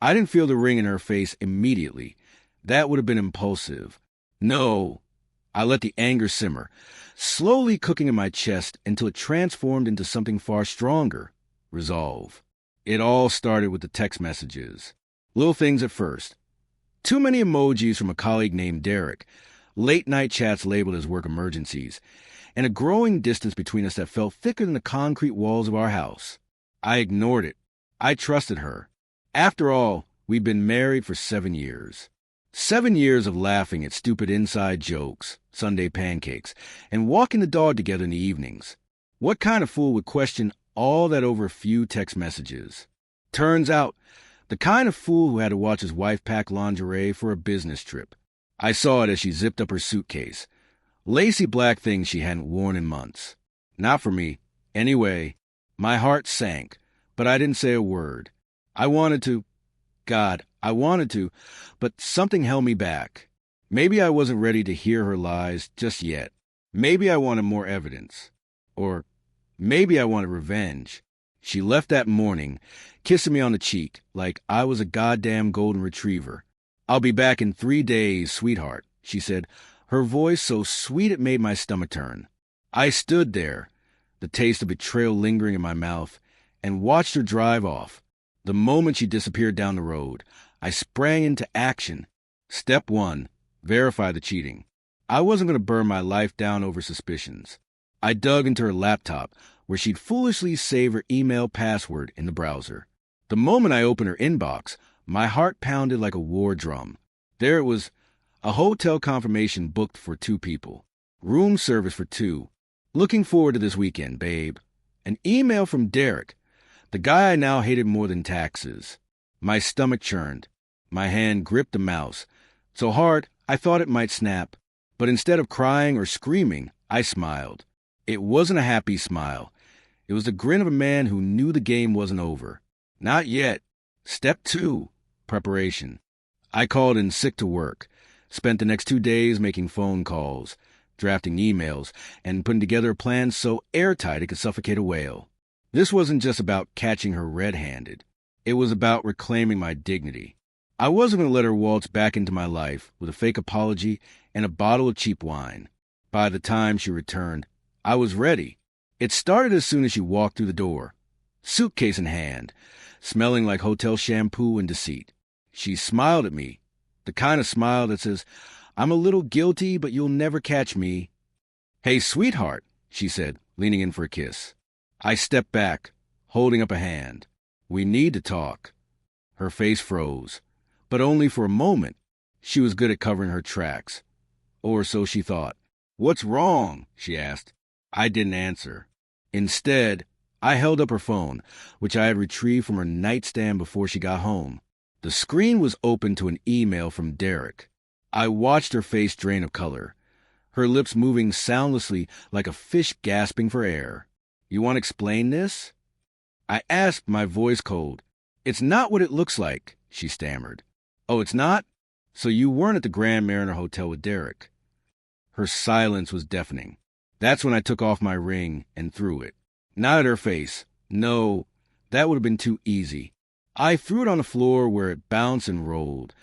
I didn't feel the ring in her face immediately. That would have been impulsive. No. I let the anger simmer, slowly cooking in my chest until it transformed into something far stronger. Resolve. It all started with the text messages. Little things at first. Too many emojis from a colleague named Derek, late-night chats labeled as work emergencies, and a growing distance between us that felt thicker than the concrete walls of our house. I ignored it. I trusted her. After all, we'd been married for 7 years. 7 years of laughing at stupid inside jokes, Sunday pancakes, and walking the dog together in the evenings. What kind of fool would question all that over a few text messages? Turns out, the kind of fool who had to watch his wife pack lingerie for a business trip. I saw it as she zipped up her suitcase. Lacy black things she hadn't worn in months. Not for me. Anyway, my heart sank, but I didn't say a word. I wanted to. God, I wanted to, but something held me back. Maybe I wasn't ready to hear her lies just yet. Maybe I wanted more evidence. Or maybe I wanted revenge. She left that morning, kissing me on the cheek like I was a goddamn golden retriever. "I'll be back in 3 days, sweetheart," she said, her voice so sweet it made my stomach turn. I stood there, the taste of betrayal lingering in my mouth, and watched her drive off. The moment she disappeared down the road, I sprang into action. Step 1, verify the cheating. I wasn't going to burn my life down over suspicions. I dug into her laptop, where she'd foolishly saved her email password in the browser. The moment I opened her inbox, my heart pounded like a war drum. There it was, a hotel confirmation booked for 2 people. Room service for 2. Looking forward to this weekend, babe. An email from Derek, the guy I now hated more than taxes. My stomach churned. My hand gripped the mouse, so hard I thought it might snap. But instead of crying or screaming, I smiled. It wasn't a happy smile. It was the grin of a man who knew the game wasn't over. Not yet. Step 2, preparation. I called in sick to work, spent the next 2 days making phone calls, drafting emails, and putting together a plan so airtight it could suffocate a whale. This wasn't just about catching her red-handed. It was about reclaiming my dignity. I wasn't going to let her waltz back into my life with a fake apology and a bottle of cheap wine. By the time she returned, I was ready. It started as soon as she walked through the door, suitcase in hand, smelling like hotel shampoo and deceit. She smiled at me, the kind of smile that says, "I'm a little guilty, but you'll never catch me." "Hey, sweetheart," she said, leaning in for a kiss. I stepped back, holding up a hand. "We need to talk." Her face froze, but only for a moment. She was good at covering her tracks. Or so she thought. "What's wrong?" she asked. I didn't answer. Instead, I held up her phone, which I had retrieved from her nightstand before she got home. The screen was open to an email from Derek. I watched her face drain of color, her lips moving soundlessly like a fish gasping for air. "You want to explain this?" I asked, my voice cold. "It's not what it looks like," she stammered. "Oh, it's not? So you weren't at the Grand Mariner Hotel with Derek." Her silence was deafening. That's when I took off my ring and threw it. Not at her face. No, that would have been too easy. I threw it on the floor where it bounced and rolled,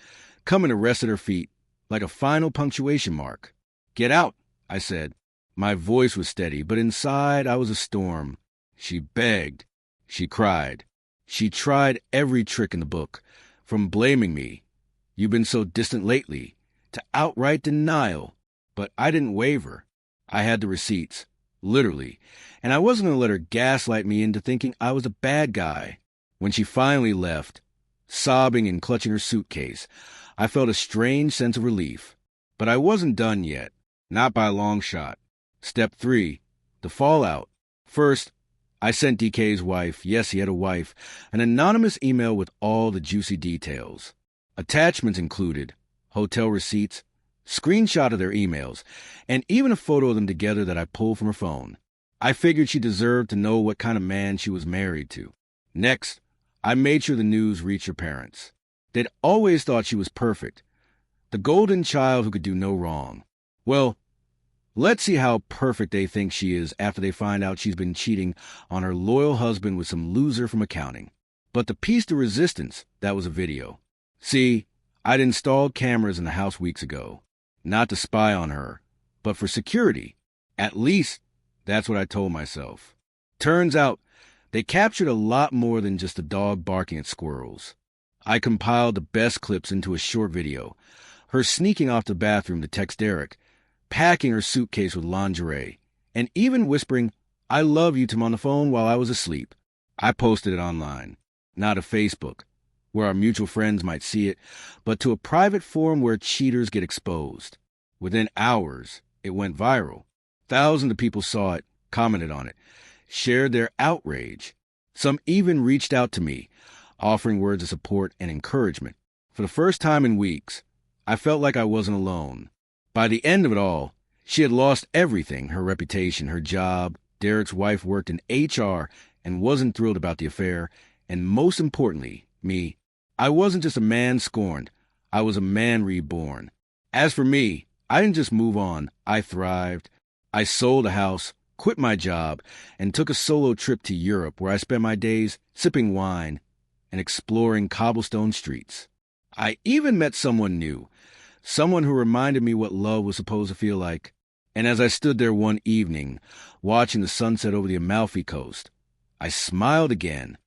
coming to rest at her feet, like a final punctuation mark. "Get out," I said. My voice was steady, but inside I was a storm. She begged. She cried. She tried every trick in the book, from blaming me, "You've been so distant lately," to outright denial. But I didn't waver. I had the receipts, literally, and I wasn't going to let her gaslight me into thinking I was a bad guy. When she finally left, sobbing and clutching her suitcase, I felt a strange sense of relief. But I wasn't done yet, not by a long shot. Step 3, the fallout. First, I sent DK's wife, yes, he had a wife, an anonymous email with all the juicy details. Attachments included hotel receipts, screenshot of their emails, and even a photo of them together that I pulled from her phone. I figured she deserved to know what kind of man she was married to. Next, I made sure the news reached her parents. They'd always thought she was perfect, the golden child who could do no wrong. Well, let's see how perfect they think she is after they find out she's been cheating on her loyal husband with some loser from accounting. But the piece de resistance, that was a video. See, I'd installed cameras in the house weeks ago. Not to spy on her, but for security. At least, that's what I told myself. Turns out, they captured a lot more than just a dog barking at squirrels. I compiled the best clips into a short video. Her sneaking off the bathroom to text Derek, packing her suitcase with lingerie, and even whispering, "I love you" to him on the phone while I was asleep. I posted it online, not to Facebook, where our mutual friends might see it, but to a private forum where cheaters get exposed. Within hours, it went viral. Thousands of people saw it, commented on it, shared their outrage. Some even reached out to me, offering words of support and encouragement. For the first time in weeks, I felt like I wasn't alone. By the end of it all, she had lost everything, her reputation, her job. Derek's wife worked in HR and wasn't thrilled about the affair. And most importantly, me. I wasn't just a man scorned. I was a man reborn. As for me, I didn't just move on. I thrived. I sold a house, quit my job, and took a solo trip to Europe where I spent my days sipping wine and exploring cobblestone streets. I even met someone new, someone who reminded me what love was supposed to feel like. And as I stood there one evening, watching the sunset over the Amalfi Coast, I smiled again,